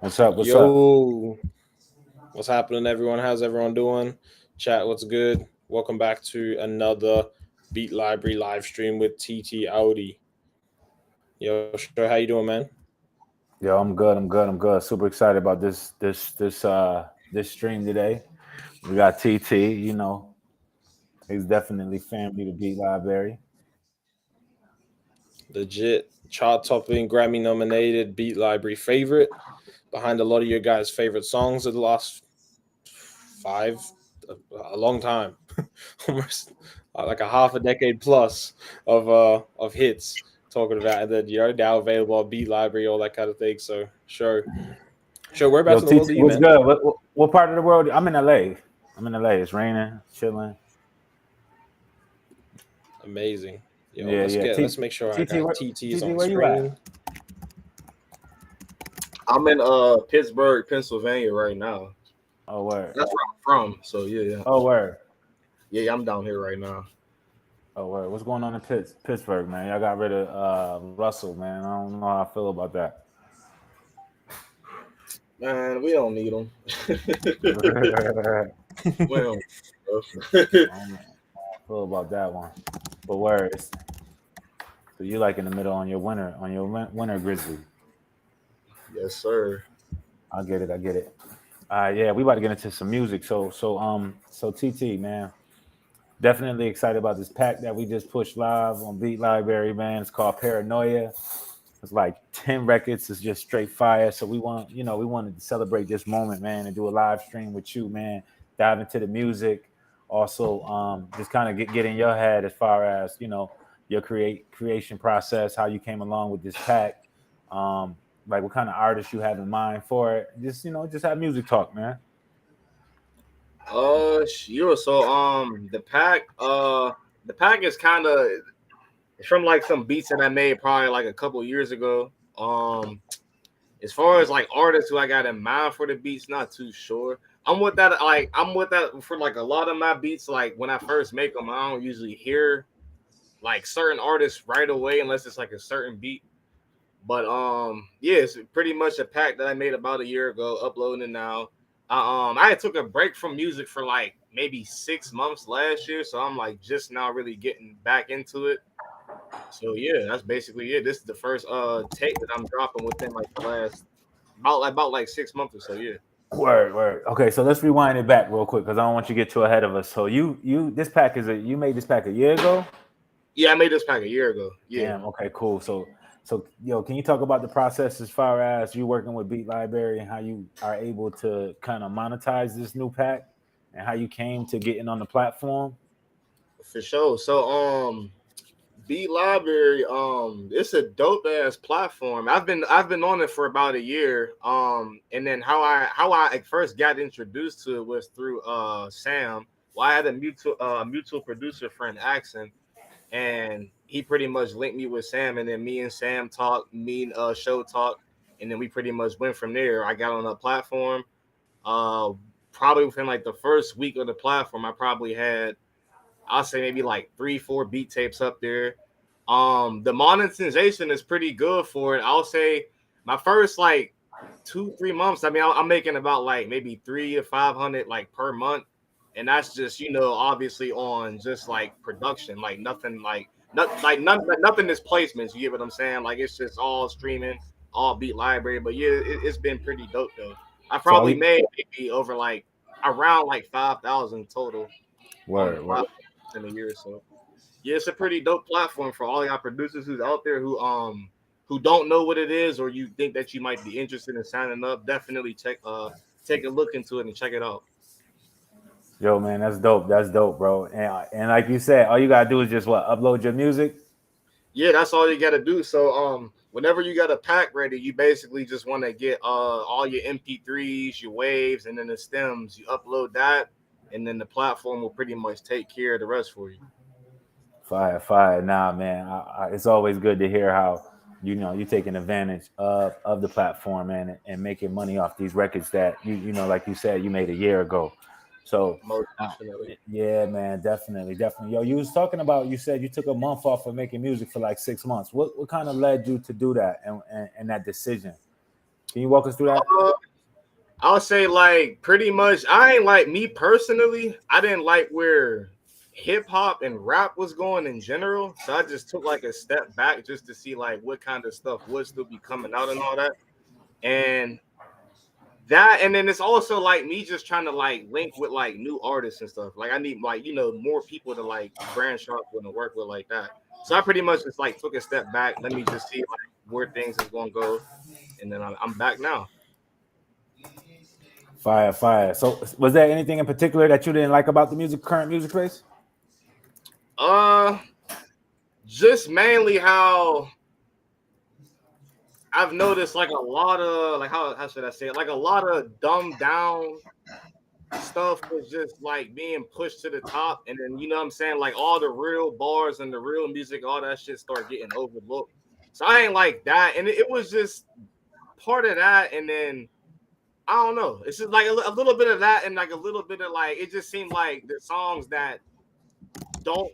What's up? What's up? Yo, what's happening, everyone? How's everyone doing? Chat, what's good? Welcome back to another Beat Library live stream with TT Audi. Yo, sure, how you doing, man? Yo, I'm good. I'm good. I'm good. Super excited about this stream today. We got TT. He's definitely family to Beat Library. Legit chart topping, Grammy nominated Beat Library favorite. Behind a lot of your guys' favorite songs of the last five, a long time, almost like a half a decade plus of hits. Talking about, and then you're now available on Beat Library, all that kind of thing. So sure. Yo, Whereabouts in the world TT, are you, what's man? good? What part of the world? I'm in LA. I'm in LA. It's raining, chilling. Amazing. Yo, Yeah, yeah. let's make sure I TT, got TTs on TT, the where you at? screen. I'm in Pittsburgh, Pennsylvania right now. Oh, word. That's where I'm from. So yeah. Oh, word. Yeah, I'm down here right now. Oh, word. What's going on in Pittsburgh, man? Y'all got rid of Russell, man. I don't know how I feel about that. Man, we don't need them. Well, I don't know how I feel about that one. But words. So you like in the middle on your winter grizzly. yes, sir. I get it. I get it. Yeah, we about to get into some music. So TT, man, definitely excited about this pack that we just pushed live on Beat Library, man. It's called Paranoia. It's like 10 records. It's just straight fire. So we wanted to celebrate this moment, man, and do a live stream with you, man. Dive into the music. Also, just kind of get in your head as far as, your creation process, how you came along with this pack. Like what kind of artists you have in mind for it. Just have music talk, man. Sure. So the pack is kind of it's from like some beats that I made probably like a couple years ago. As far as like artists who I got in mind for the beats, not too sure. I'm with that for like a lot of my beats. Like when I first make them, I don't usually hear like certain artists right away unless it's like a certain beat. But yeah, it's pretty much a pack that I made about a year ago, uploading it now. I took a break from music for like maybe 6 months last year, so I'm like just now really getting back into it. So yeah, that's basically it. This is the first tape that I'm dropping within like the last about like 6 months or so. Yeah. Word. Okay, so let's rewind it back real quick because I don't want you to get too ahead of us. So you made this pack a year ago? Yeah, I made this pack a year ago. Yeah. Damn. Okay. Cool. So can you talk about the process as far as you working with Beat Library and how you are able to kind of monetize this new pack and how you came to getting on the platform? For sure. So B Library, it's a dope ass platform. I've been on it for about a year. And then how I first got introduced to it was through Sam. Well, I had a mutual producer friend, Axon, and he pretty much linked me with Sam, and then me and Sam talked, me and Show talked, and then we pretty much went from there. I got on the platform. Uh, Probably within like the first week of the platform, I probably had I'll say maybe like 3, 4 beat tapes up there. The monetization is pretty good for it. I'll say my first like 2, 3 months. I mean, I'm making about like maybe 3 to 500 like per month, and that's just obviously on just like production, like nothing nothing is placements. You get what I'm saying? Like it's just all streaming, all beat library. But yeah, it's been pretty dope though. I So are probably you made maybe over like around like 5,000 total on the word. platform in a year or so. Yeah, it's a pretty dope platform for all y'all producers who's out there who don't know what it is or you think that you might be interested in signing up. Definitely take a look into it and check it out. Yo, man, that's dope. That's dope, bro. And like you said, all you gotta do is just upload your music. Yeah, that's all you gotta do. So whenever you got a pack ready, you basically just want to get all your MP3s, your waves, and then the stems. You upload that, and then the platform will pretty much take care of the rest for you. Fire. Nah, man, it's always good to hear how you're taking advantage of the platform and making money off these records that like you said, you made a year ago. So, Most definitely. yeah, man, definitely. Yo, you was talking about. You said you took a month off of making music for like 6 months. What kind of led you to do that and that decision? Can you walk us through that? I'll say like pretty much. I ain't like me personally. I didn't like where hip hop and rap was going in general, so I just took like a step back just to see like what kind of stuff would still be coming out and all that. And and then it's also like me just trying to like link with like new artists and stuff. Like I need like more people to like branch off with and work with like that. So I pretty much just like took a step back. Let me just see like where things is gonna go, and then I'm back now. Fire, fire. So, was there anything in particular that you didn't like about the current music space? Uh, just mainly how I've noticed like a lot of like how should I say it? Like a lot of dumbed down stuff was just like being pushed to the top, and then what I'm saying, like all the real bars and the real music, all that shit start getting overlooked. So I ain't like that, and it was just part of that, and then I don't know. It's just like a little bit of that, and like a little bit of like it just seemed like the songs that don't.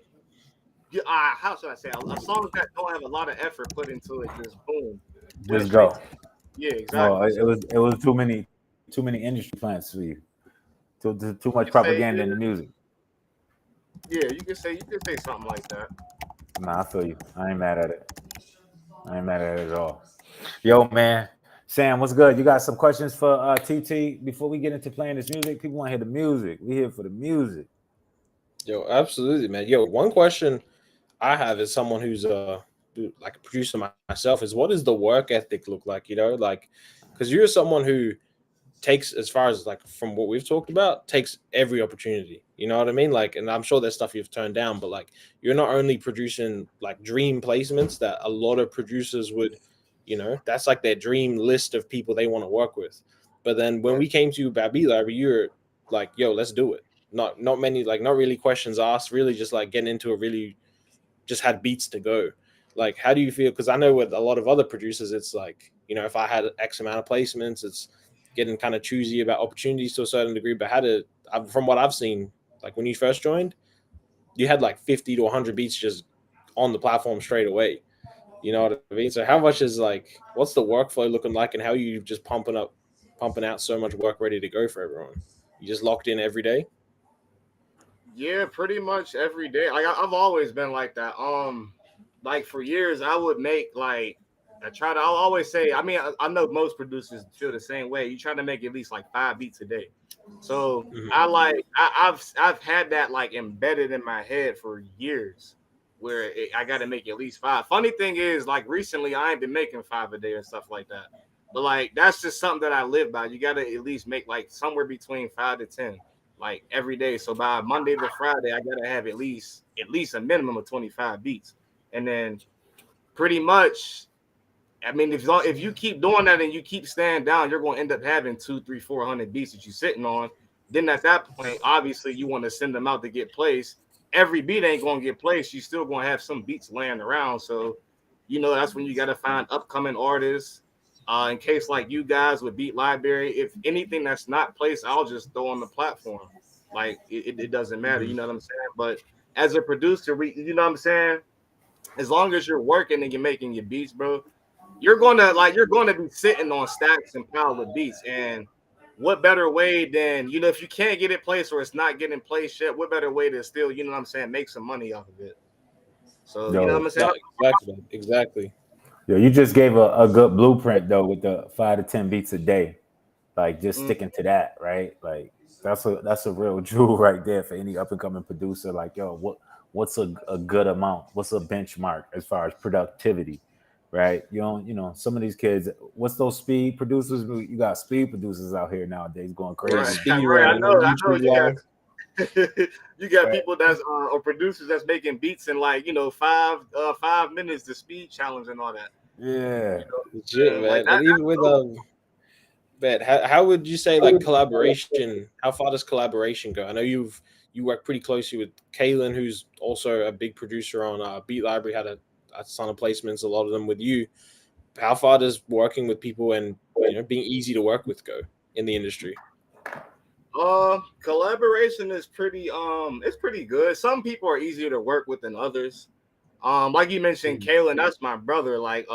How should I say? Songs that don't have a lot of effort put into it, just boom, Just go. Yeah, exactly. No, it was too many industry plants for you. Too much propaganda in the music. Yeah, you could say something like that. Nah, I feel you. I ain't mad at it. I ain't mad at it at all. Yo, man. Sam, what's good? You got some questions for TT before we get into playing this music? People want to hear the music. We here for the music. Yo, absolutely, man. Yo, one question I have as someone who's like a producer myself is, what does the work ethic look like? Like, because you're someone who takes, as far as like from what we've talked about, takes every opportunity. You know what I mean? Like, and I'm sure there's stuff you've turned down, but like you're not only producing like dream placements that a lot of producers would, that's like their dream list of people they want to work with. But then when we came to you about Beatlibrary, you're like, yo, let's do it. Not many, like not really questions asked, really just like getting into it, really just had beats to go. Like, how do you feel? Because I know with a lot of other producers, it's like, if I had X amount of placements, it's getting kind of choosy about opportunities to a certain degree. But from what I've seen, like when you first joined, you had like 50 to 100 beats just on the platform straight away. You know what I mean? So how much is like, what's the workflow looking like, and how are you just pumping out so much work ready to go for everyone? You just locked in every day? Yeah, pretty much every day. Like I've always been like that. Like for years, I would make like I'll always say. I mean, I know most producers feel the same way. You try to make at least like 5 beats a day. So I've had that like embedded in my head for years, where I got to make at least 5. Funny thing is, like recently, I ain't been making 5 a day and stuff like that. But like that's just something that I live by. You got to at least make like somewhere between 5 to 10. Like every day. So by Monday to Friday, I gotta have at least a minimum of 25 beats. And then pretty much, I mean, if you keep doing that and you keep staying down, you're gonna end up having 200, 300, 400 beats that you're sitting on. Then at that point, obviously you want to send them out to get placed. Every beat ain't gonna get placed. You still gonna have some beats laying around. So, that's when you gotta find upcoming artists. In case like you guys with Beatlibrary, if anything that's not placed, I'll just throw on the platform. Like it doesn't matter, you know what I'm saying? But as a producer, you know what I'm saying? As long as you're working and you're making your beats, bro, you're gonna be sitting on stacks and piles of beats. And what better way than if you can't get it placed or it's not getting placed yet, what better way to still, you know what I'm saying, make some money off of it? So you know what I'm saying? Exactly. Yo, you just gave a good blueprint though with the 5 to 10 beats a day. Like just sticking to that, right? Like that's a real jewel right there for any up and coming producer. Like, yo, what's a good amount? What's a benchmark as far as productivity, right? Some of these kids, what's those speed producers? You got speed producers out here nowadays going crazy. Right. I know. You got people that's or producers that's making beats in like 5 minutes, the speed challenge and all that. Yeah, legit, man. Like and even with Ben, how would you say like collaboration? How far does collaboration go? I know you work pretty closely with Kaylin, who's also a big producer on Beatlibrary. Had a ton of placements, a lot of them with you. How far does working with people and being easy to work with go in the industry? Collaboration is it's pretty good. Some people are easier to work with than others. Like you mentioned, Kaylin, that's my brother. Like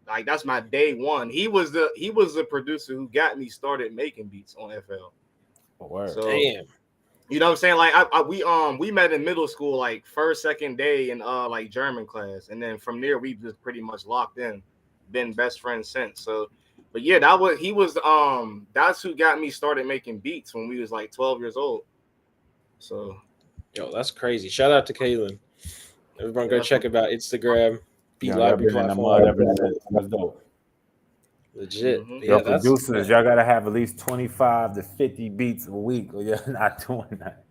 Like that's my day one. He was the producer who got me started making beats on FL. Word. So Damn. you know what I'm saying? Like we met in middle school, like first, second day in like German class, and then from there we just pretty much locked in, been best friends since. So, but yeah, that's who got me started making beats when we was like 12 years old. So Yo, that's crazy. Shout out to Kaylin. Everyone go Yeah, check about Instagram, Beat Y'all Library been in the platform. mud ever since. That's dope. Legit. Mhm. Yeah, Yo, that's producers, y'all gotta have at least 25 to 50 beats a week, or you're not doing that.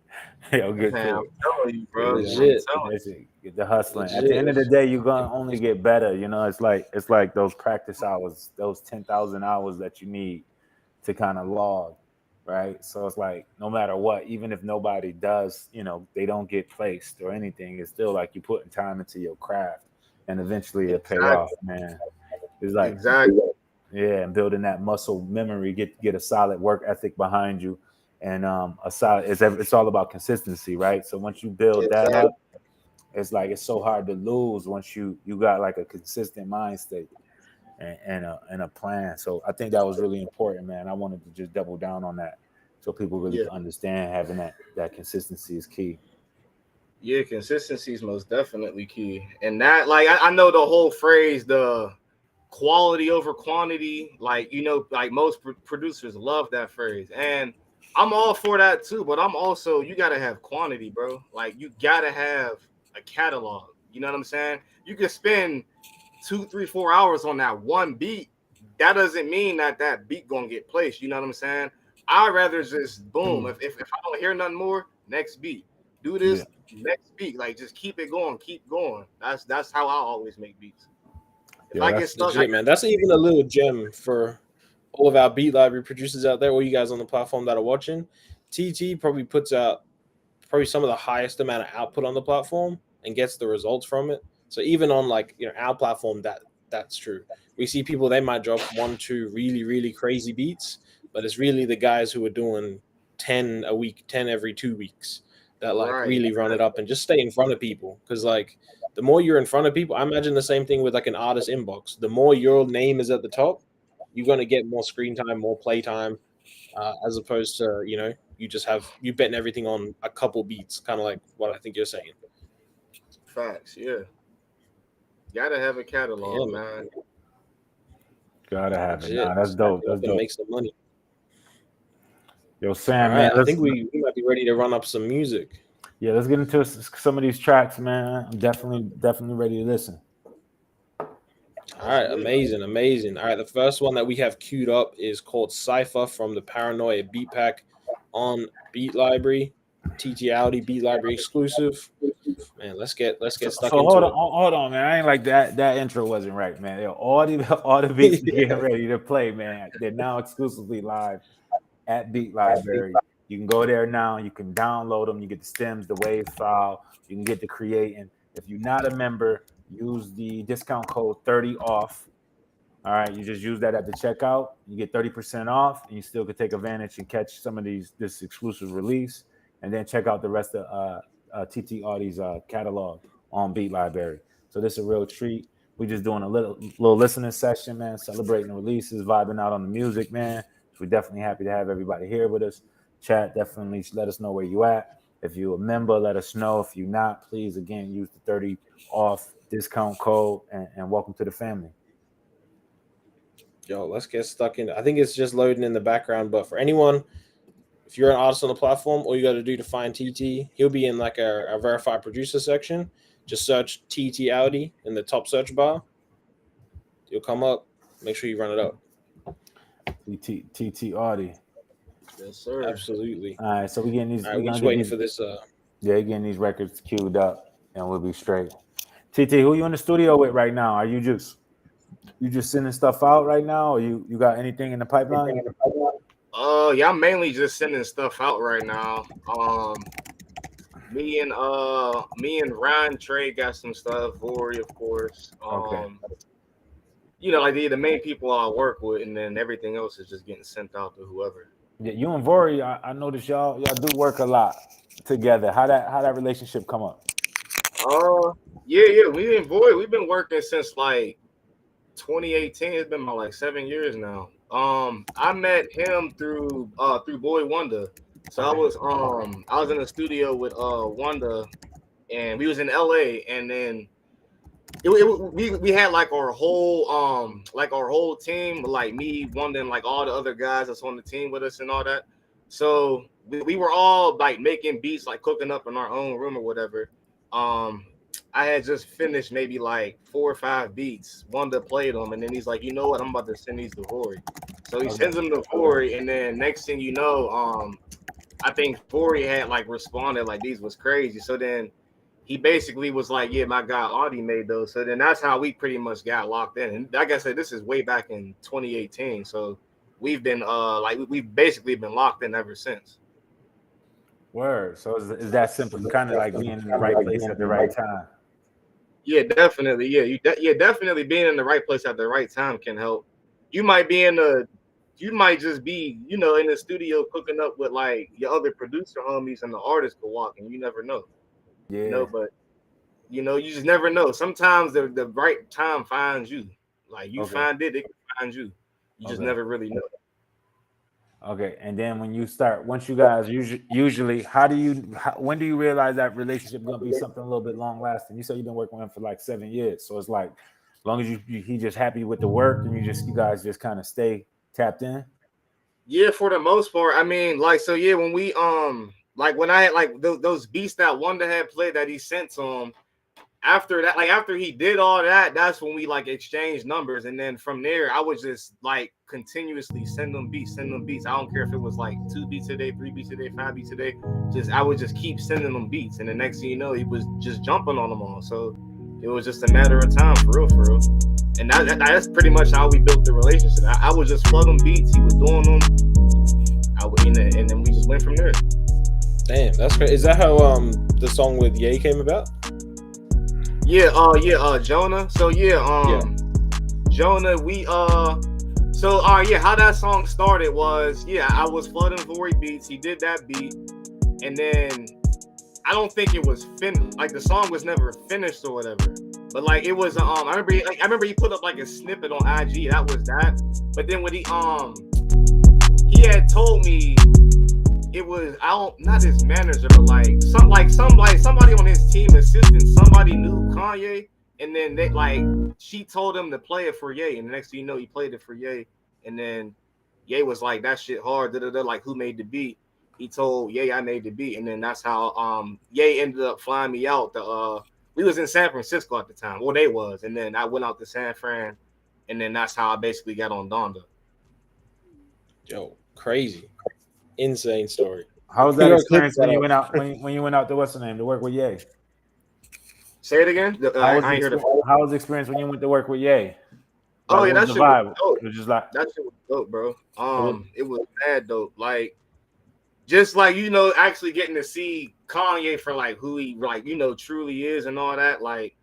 Yo, get man, to I'm it. telling you, bro. Yeah, I'm legit. get telling that shit, get the hustling. At the Legit. end of the day, you're gonna only get better. You know, it's like those practice hours, those 10,000 hours that you need to kind of log, right? So it's like no matter what, even if nobody does, you know, they don't get placed or anything, it's still like you're putting time into your craft, and eventually you. it pay off, man. It's like Exactly. yeah, and building that muscle memory, get a solid work ethic behind you, and a solid. It's all about consistency, right? So once you build that Exactly. up, it's like it's so hard to lose once you got like a consistent mind state and a plan. So I think that was really important, man. I wanted to just double down on that so people really Yeah. can understand having that consistency is key. Yeah, consistency is most definitely key. And that, like, I know the whole phrase, the quality over quantity, like, you know, like most producers love that phrase. And I'm all for that too, but I'm also, you got to have quantity, bro. Like, you got to have a catalog. You know what I'm saying? You can spend 2, 3, 4 hours on that one beat. That doesn't mean that beat gonna get placed. You know what I'm saying? I'd rather just boom. If I don't hear nothing more, next beat. Do Yeah, this next beat. Like just keep it going, keep going. That's how I always make beats. If yeah, I get that's stuck, I Legit, man. That's even a little gem for all of our Beat Library producers out there, all you guys on the platform that are watching. TT probably puts out probably some of the highest amount of output on the platform and gets the results from it. So even on like our platform, that's true. We see people, they might drop 1, 2 really, really crazy beats, but it's really the guys who are doing 10 a week, 10 every 2 weeks that like right. really run it up and just stay in front of people. Because like the more you're in front of people, I imagine the same thing with like an artist inbox. The more your name is at the top, you're going to get more screen time, more play time, as opposed to you betting everything on a couple beats, kind of like what I think you're saying. Facts, yeah. Gotta have a But yeah, catalog, man, man. gotta have it. Nah, legit. that's Stack dope. it That's up and dope. make some money. Yo, All Sam, man, right, I think we might be ready to run up some music. let's get into some of these tracks, man. I'm definitely ready to listen. All right, amazing. All right, the first one that we have queued up is called Cypher from the Paranoia Beat Pack on Beat Library, TT Audi Beat Library exclusive. Man, let's get stuck So into it. hold on, man. I ain't like that. That intro wasn't right, man. Yo, all the beats we getting ready to play, man. They're now exclusively live at Beat Library. You can go there now. You can download them. You get the stems, the wave file. You can get the creating. If you're not a member, use the discount code 30 off. All right, you just use that at the checkout. You get 30% off, and you still could take advantage and catch some of this exclusive release, and then check out the rest of TT Audi's catalog on Beat Library. So this is a real treat. We're just doing a little listening session, man, celebrating the releases, vibing out on the music, man. So we're definitely happy to have everybody here with us. Chat, definitely let us know where you at. If you're a member, let us know. If you're not, please again use the 30 off discount code, and welcome to the family. Yo, let's get stuck in. I think it's just loading in the background, but for anyone, if you're an artist on the platform, all you got to do to find TT, he'll be in like a verified producer section. Just search TT Audi in the top search bar. You'll come up. Make sure you run it up. TT Audi. Yes, sir. Absolutely. All right, so we getting these. All right, We're we're gonna just get waiting these. for this. Yeah, getting these records queued up, and we'll be straight. TT, who you in the studio with right now? Are you just sending stuff out right now, or you got anything in the pipeline? Yeah, I'm mainly just sending stuff out right now. Me and Ryan Trey got some stuff. Vori, of course. Okay. You know, like the main people I work with, and then everything else is just getting sent out to whoever. Yeah, you and Vori, I noticed y'all do work a lot together. How that relationship come up? Yeah. Me and Void, we've been working since like 2018. It's been about like 7 years now. I met him through Boy Wonder. So I was in the studio with Wonder, and we was in LA, and then we had like our whole team, like me, Wonder, and like all the other guys that's on the team with us and all that. So we were all like making beats, like cooking up in our own room or whatever. Um, I had just finished maybe like 4 or 5 beats. Wonder played them, and then he's like, you know what? I'm about to send these to Vori. So he sends them to Vori, and then next thing you know, I think Vori had like responded like these was crazy. So then he basically was like, yeah, my guy Audi made those. So then that's how we pretty much got locked in. And like I said, this is way back in 2018. So we've been we've basically been locked in ever since. Word. So is that simple? Kind of like being in the right place at the right time. Yeah, definitely. Yeah, definitely being in the right place at the right time can help. You might be you might just be, in the studio cooking up with like your other producer homies, and the artist could walk, and you never know. Yeah. But you just never know. Sometimes the right time finds you. Like you find it can find you. You just never really know. Okay, and then once you guys usually, when do you realize that relationship gonna be something a little bit long lasting? You say you've been working with him for like 7 years, so it's like, as long as he just happy with the work, and you guys just kind of stay tapped in. Yeah, for the most part. I mean, like, so yeah, when we like when I had like those beats that Wonder had played that he sent to him, after that, like after he did all that, that's when we like exchanged numbers, and then from there, I would just like continuously send them beats. I don't care if it was like 2 beats a day, 3 beats a day, 5 beats a day. I would just keep sending them beats, and the next thing you know, he was just jumping on them all. So it was just a matter of time, for real. And that's pretty much how we built the relationship. I would just flood him beats, he was doing them. And then we just went from there. Damn, that's great. Is that how the song with Ye came about? Yeah, Jonah. So Jonah, how that song started was, I was flooding Vori beats. He did that beat, and then I don't think it was finished. Like the song was never finished or whatever. But like it was, I remember he put up like a snippet on IG. That was that. But then when he had told me it was not his manager, but like somebody on his team assistant, somebody knew Kanye, and then she told him to play it for Ye, and the next thing you know, he played it for Ye, and then Ye was like, that shit hard, like who made the beat? He told Ye I made the beat, and then that's how Ye ended up flying me out. We was in San Francisco at the time, well they was, and then I went out to San Fran, and then that's how I basically got on Donda. Yo, crazy. Insane story. How was that experience when you went out when you went out to what's the name to work with Ye? Say it again. How was the experience when you went to work with Ye? Oh yeah, that shit was dope. It was just like that shit was dope, bro. It was mad dope. Like, just like actually getting to see Kanye for like who he truly is and all that. Like,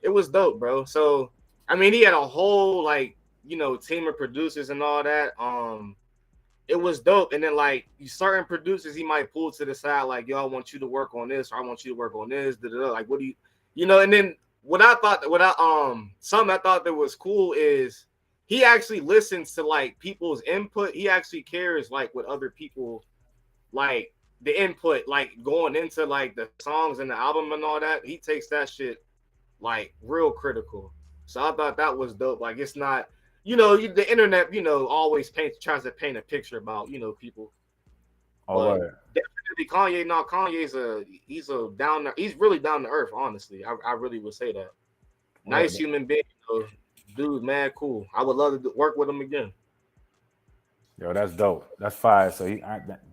it was dope, bro. So I mean, he had a whole team of producers and all that. It was dope. And then like certain producers he might pull to the side, like, yo, I want you to work on this, or I want you to work on this. Like, what do you and then something I thought that was cool is he actually listens to like people's input. He actually cares like what other people like the input, like going into like the songs and the album and all that. He takes that shit like real critical. So I thought that was dope. Like, it's not, the internet, always tries to paint a picture about, people. But definitely Kanye's he's really down to earth, honestly. I really would say that. Nice human being, dude, man, cool. I would love to work with him again. Yo, that's dope. That's fire. So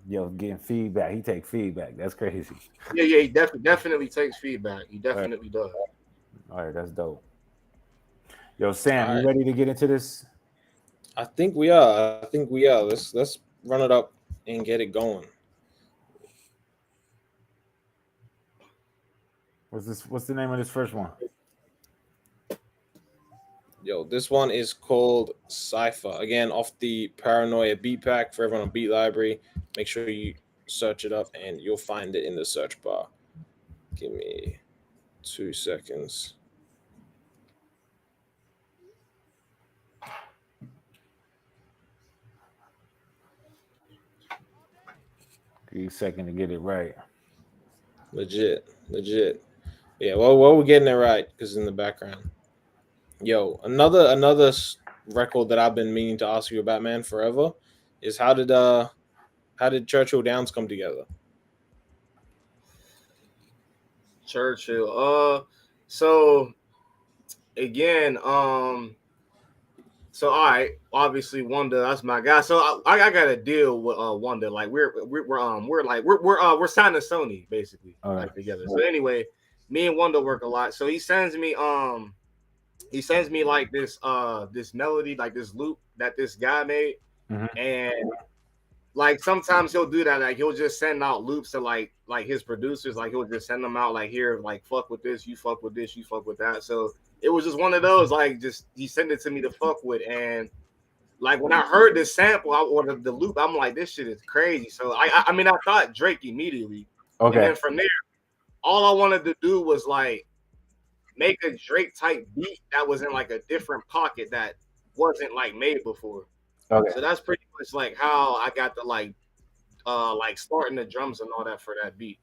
getting feedback. He takes feedback. That's crazy. Yeah, he definitely takes feedback. He definitely does. All right, that's dope. Yo, Sam, you ready to get into this? I think we are. Let's run it up and get it going. What's the name of this first one? Yo, this one is called Cypher. Again, off the Paranoia beat pack for everyone on Beatlibrary. Make sure you search it up and you'll find it in the search bar. Give me 2 seconds. Give you a second to get it right. Legit. Yeah, well, we're getting it right because in the background. Yo, another record that I've been meaning to ask you about, man, forever, is how did Churchill Downs come together? Churchill. So again, so all right, obviously Wonder, that's my guy. So I got to deal with Wonder. Like we're signing Sony basically, All right. like together. So anyway, me and Wonder work a lot. So he sends me like this melody, like this loop that this guy made, Mhm. and like sometimes he'll do that. Like he'll just send out loops to like his producers. Like he'll just send them out like, here, like fuck with this, you fuck with this, you fuck with that. So it was just one of those, like, just he sent it to me to fuck with. And like when I heard this sample or the loop, I'm like, this shit is crazy. So I mean I thought Drake immediately. And Okay. then from there, all I wanted to do was like make a Drake type beat that was in like a different pocket that wasn't like made before. Okay. So that's pretty much like how I got the like starting the drums and all that for that beat.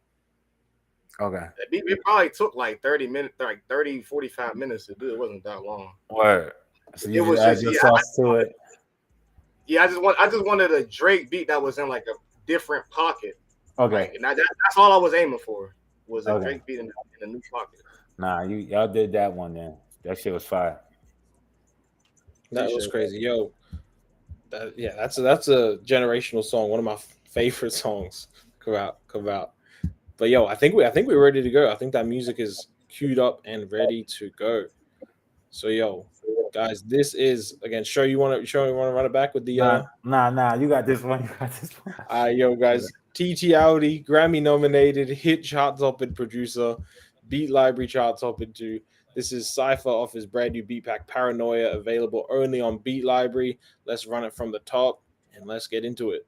Okay. That beat it probably took like 30 minutes, like 30, 45 minutes to do. It wasn't that long. Word. So It you was just add just your yeah, sauce to it. I just wanted a Drake beat that was in like a different pocket. Okay. Like, and that's all I was aiming for, was a Okay. Drake beat in a new pocket. Nah, y'all did that one then. That shit was fire. That was Appreciate crazy, yo. That's a generational song. One of my favorite songs come out. But yo, I think we're ready to go. I think that music is queued up and ready to go. So yo, guys, this is again. You want to run it back with the Nah. You got this one. You got this one. yo guys, TT Audi, Grammy nominated, hit chart topping producer, Beat Library chart topping too. This is Cypher off his brand new beat pack Paranoia, available only on Beat Library. Let's run it from the top and let's get into it.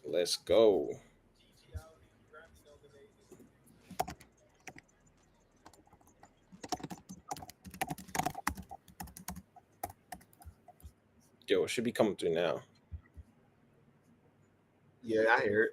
Let's go. Yo, it should be coming through now. Yeah, I hear it.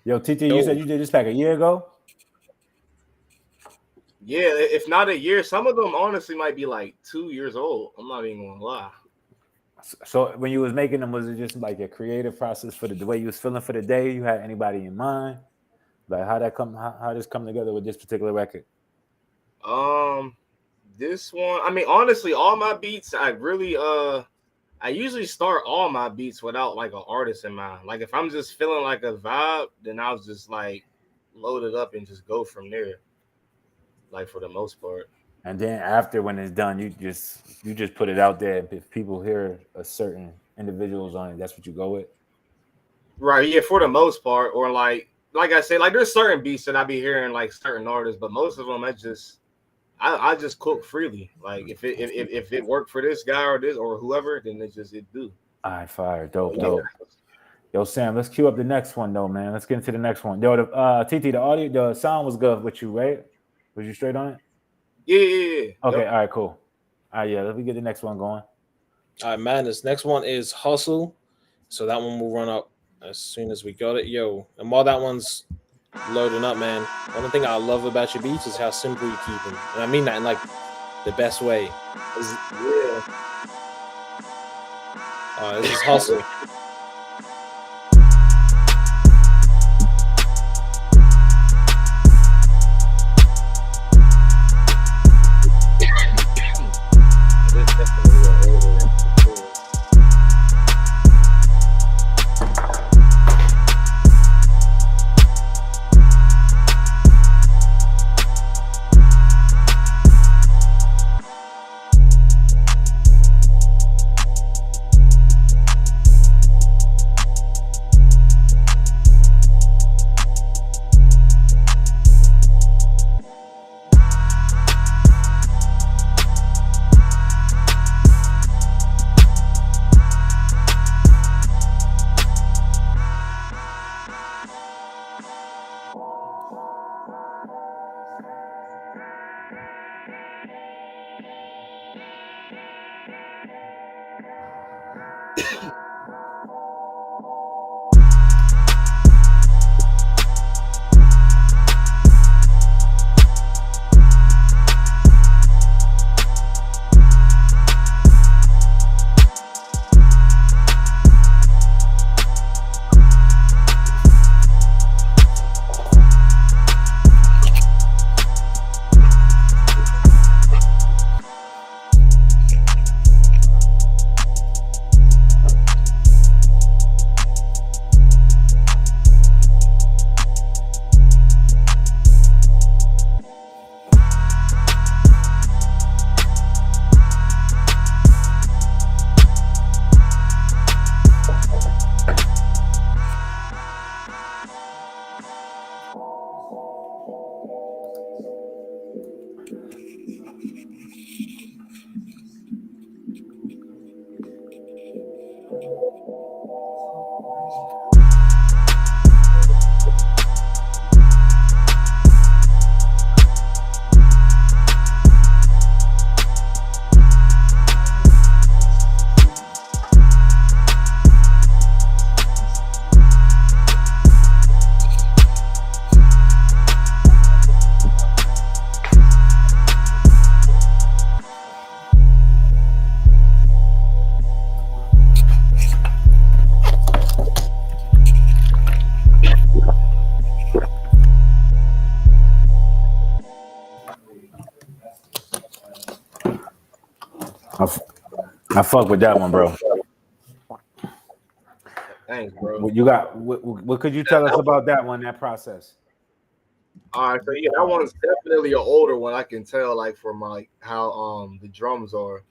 Yo, TT, you said you did this pack a year ago? Yeah, if not a year, some of them honestly might be like 2 years old. I'm not even gonna lie. So when you was making them, was it just like a creative process for the way you was feeling for the day? You had anybody in mind? Like how this come together with this particular record? This one, I mean, honestly, all my beats, I usually start all my beats without like an artist in mind. Like if I'm just feeling like a vibe, then I'll just like load it up and just go from there. Like for the most part. And then after when it's done, you just put it out there. If people hear a certain individuals on it, that's what you go with. Right, yeah, for the most part. Or like I say, like there's certain beats that I be hearing like certain artists, but most of them I just cook freely. Like if it worked for this guy or this or whoever, then it do. All right, fire, dope. Yo, Sam, let's cue up the next one though, man. Let's get into the next one. Yo, TT, the audio, the sound was good with you, right? Was you straight on it? Yeah. Okay, Yep. all right, cool. All right, yeah, let me get the next one going. All right, man. This next one is Hustle. So that one will run up as soon as we got it. Yo, and while that one's loading up, man, one thing I love about your beats is how simple you keep them. And I mean that in like the best way. Yeah. This is Hustle. I fuck with that one, bro. Thanks, bro. What you got? What could you tell us about that one? That process. All right, so yeah, that one's definitely an older one. I can tell, like from like how the drums are,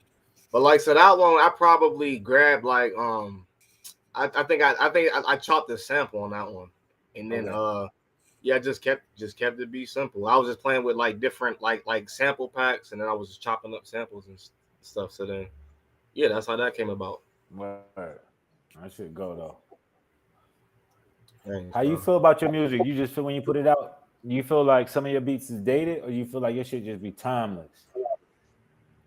but like so that one I probably grabbed like I think I chopped the sample on that one, and then yeah, just kept it be simple. I was just playing with like different like sample packs, and then I was just chopping up samples and stuff. So then yeah, that's how that came about. Word. I should go though. Thanks, How you bro. feel about your music? You just feel when you put it out, you feel like some of your beats is dated, or you feel like your shit just be timeless?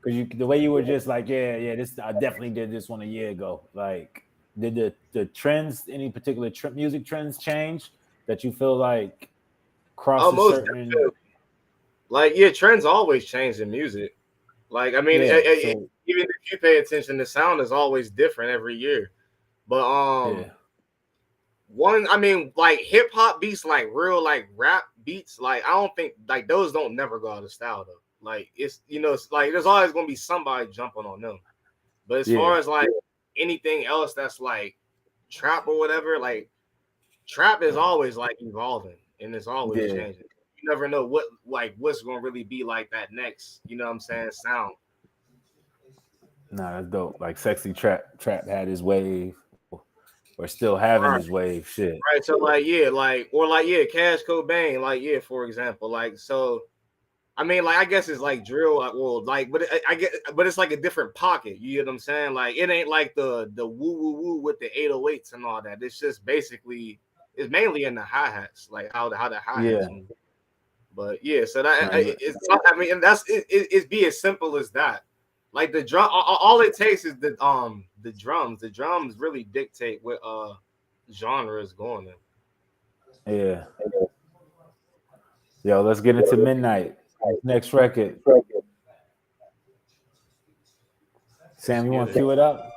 Because the way you were just like, yeah, this I definitely did this one a year ago. Like, did the trends, any particular music trends change that you feel like crosses Almost certain? like yeah, trends always change in music. Like I mean, Yeah. So even if you pay attention, the sound is always different every year. But yeah. one, I mean, like hip hop beats, like real like rap beats, like I don't think like those don't never go out of style though. Like it's it's like there's always gonna be somebody jumping on them. But as Yeah. far as like anything else that's like trap or whatever, like trap is always like evolving and it's always Yeah. changing. You never know what's gonna really be like that next, you know what I'm saying, sound. Nah, that's dope. Like sexy trap had his wave, or still having Right. his wave. Shit. Right. So like yeah, like or like yeah, Cash Cobain, like yeah, for example. Like so I mean, like I guess it's like drill, like well, like, but I get, but it's like a different pocket. You get what I'm saying? Like it ain't like the woo woo woo with the 808s and all that. It's just basically it's mainly in the hi hats, like how the hi hats Yeah. move. But yeah, so that Nah, it's I mean, and that's it's be as simple as that. Like the drum, all it takes is the drums. The drums really dictate what genre is going in. yeah. Yo, let's get into Midnight. Next record. Sam, you want to cue it up?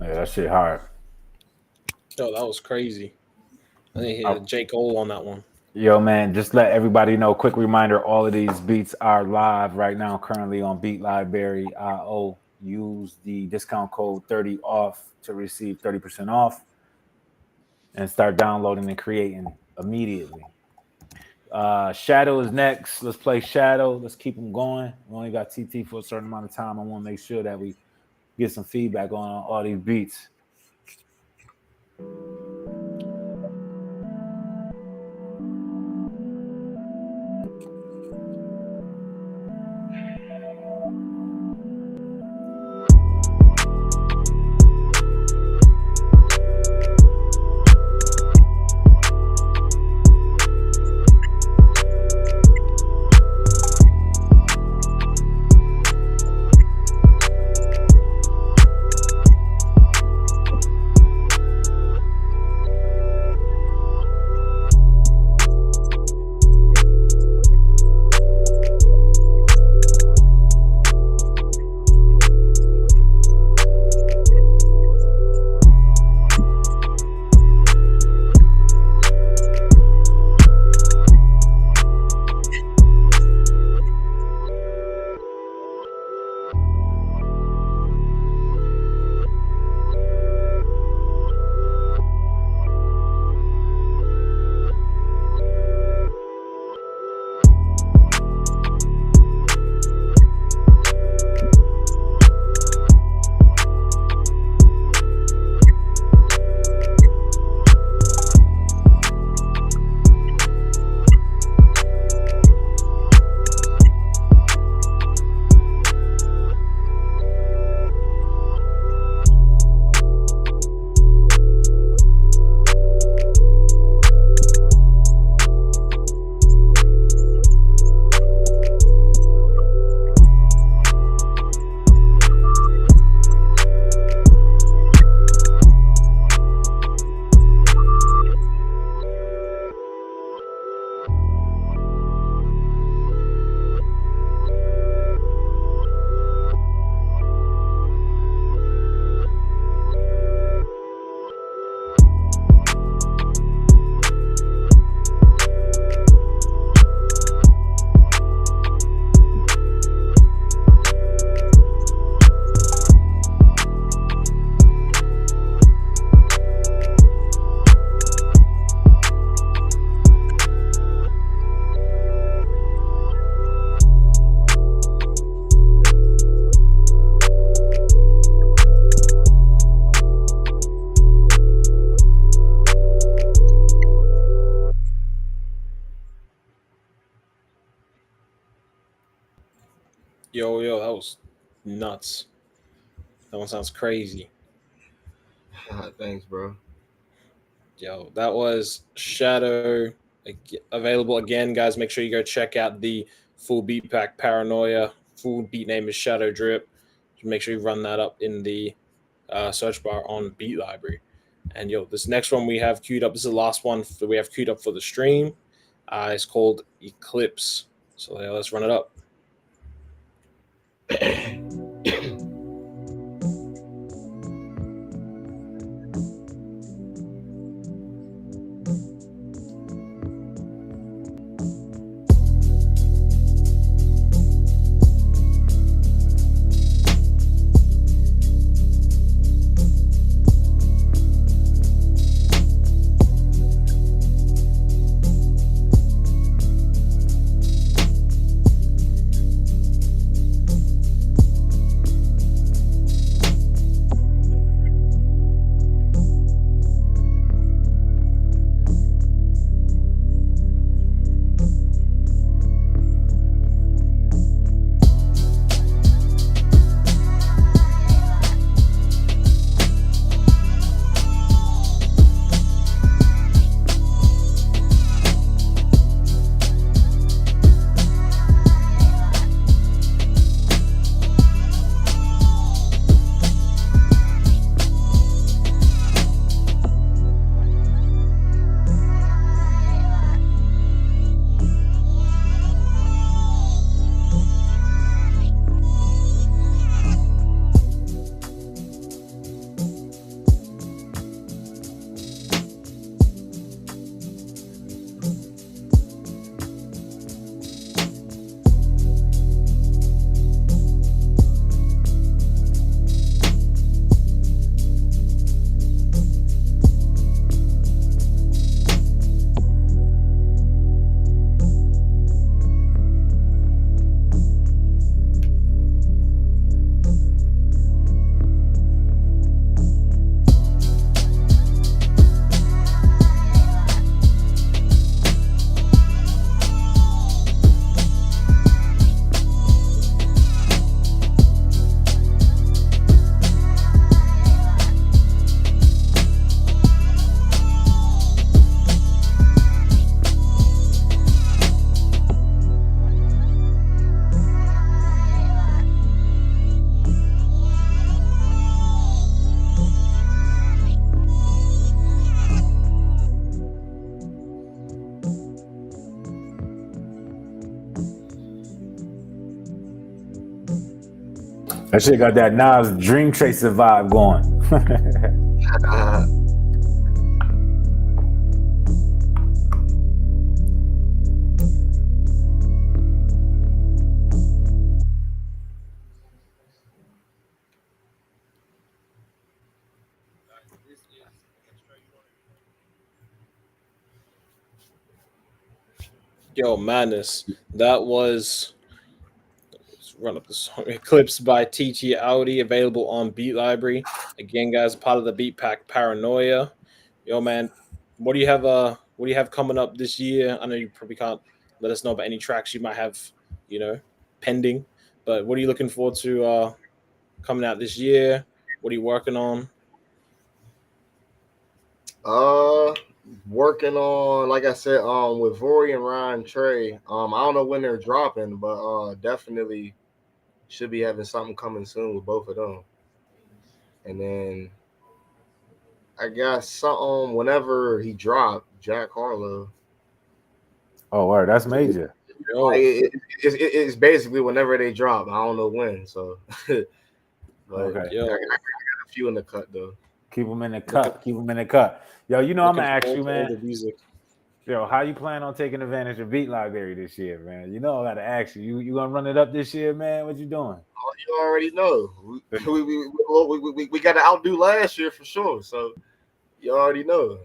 Yeah, that shit hard. Yo, that was crazy. I didn't hear J. Cole on that one. Yo, man, just let everybody know. Quick reminder: all of these beats are live right now, currently on Beatlibrary. Use the discount code 30 off to receive 30% off, and start downloading and creating immediately. Shadow is next. Let's play Shadow. Let's keep them going. We only got TT for a certain amount of time. I want to make sure that we get some feedback on all these beats. Yo, that was nuts. That one sounds crazy. Thanks, bro. Yo, that was Shadow. Available again, guys. Make sure you go check out the full beat pack Paranoia. Full beat name is Shadow Drip. Make sure you run that up in the search bar on Beat Library. And yo, this next one we have queued up. This is the last one that we have queued up for the stream. It's called Eclipse. So yeah, let's run it up. That shit got that Nas Dream Chaser vibe going. Yo, madness. That was, let's run up the song. Eclipse by TT Audi, available on Beat Library. Again, guys, part of the Beat Pack Paranoia. Yo, man, what do you have coming up this year? I know you probably can't let us know about any tracks you might have, pending. But what are you looking forward to coming out this year? What are you working on? Working on, like I said, with Vori and Ryan Trey. I don't know when they're dropping, but definitely should be having something coming soon with both of them. And then I got something whenever he dropped, Jack Harlow. Oh, word, that's major. Like, it's basically whenever they drop. I don't know when, so. But Okay. Yo, I got a few in the cut though. Keep them in the cut. Keep them in the cut. Yo, I'm gonna ask you, man. The music. Yo, how you plan on taking advantage of Beat Library this year, man? I gotta ask you. You gonna run it up this year, man? What you doing? Oh, you already know. We got to outdo last year for sure. So you already know.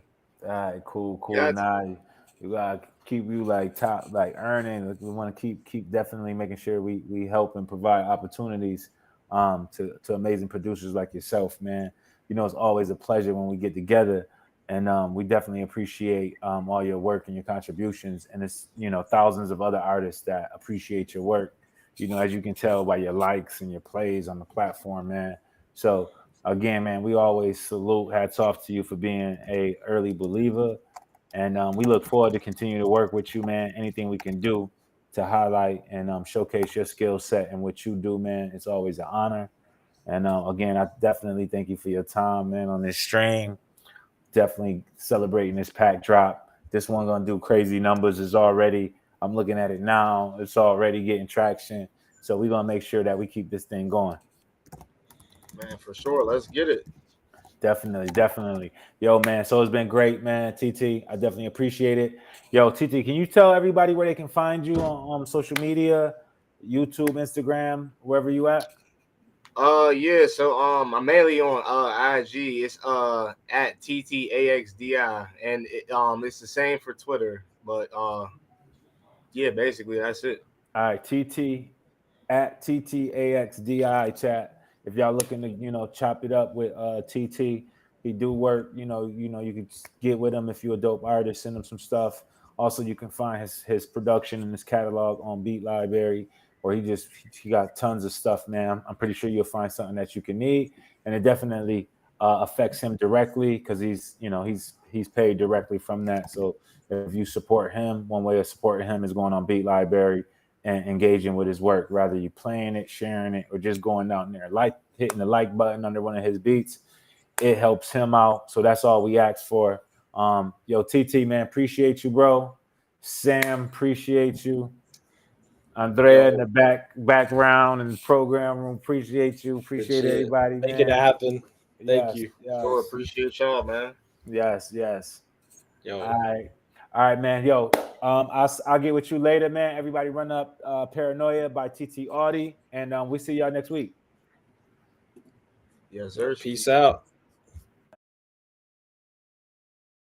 All right, cool. Gotcha. Now you gotta keep you like top, like earning. We want to keep definitely making sure we help and provide opportunities to amazing producers like yourself, man. It's always a pleasure when we get together, and we definitely appreciate all your work and your contributions. And it's thousands of other artists that appreciate your work. as you can tell by your likes and your plays on the platform, man. So again, man, we always salute, hats off to you for being a early believer. And we look forward to continue to work with you, man. Anything we can do to highlight and showcase your skill set and what you do, man, it's always an honor. And again, I definitely thank you for your time, man, on this stream. Definitely celebrating this pack drop. This one gonna do crazy numbers. Is already. I'm looking at it now. It's already getting traction. So we're gonna make sure that we keep this thing going. Man, for sure. Let's get it. Definitely. Yo, man. So it's been great, man. TT, I definitely appreciate it. Yo, TT, can you tell everybody where they can find you on social media, YouTube, Instagram, wherever you at? Yeah, so I'm mainly on IG. It's at TTAXDI, and it's the same for Twitter. But yeah, basically that's it. All right, TT at TTAXDI chat. If y'all looking to, chop it up with TT, he do work, you can get with him if you're a dope artist, send him some stuff. Also, you can find his production and his catalog on Beatlibrary, or he got tons of stuff, man. I'm pretty sure you'll find something that you can need, and it definitely affects him directly because he's paid directly from that. So if you support him, one way of supporting him is going on Beatlibrary and engaging with his work, rather you playing it, sharing it, or just going out there, hitting the like button under one of his beats. It helps him out. So that's all we ask for. Yo, TT, man, appreciate you, bro. Sam, appreciate you. Andrea in the background and program room, appreciate you. Appreciate everybody, man. Making it happen. Thank you. Yes. Sure, appreciate y'all, man. Yes. Yo. All right, man. Yo, I'll get with you later, man. Everybody run up Paranoia by TT Audi, and we see y'all next week. Yes, sir. Peace out.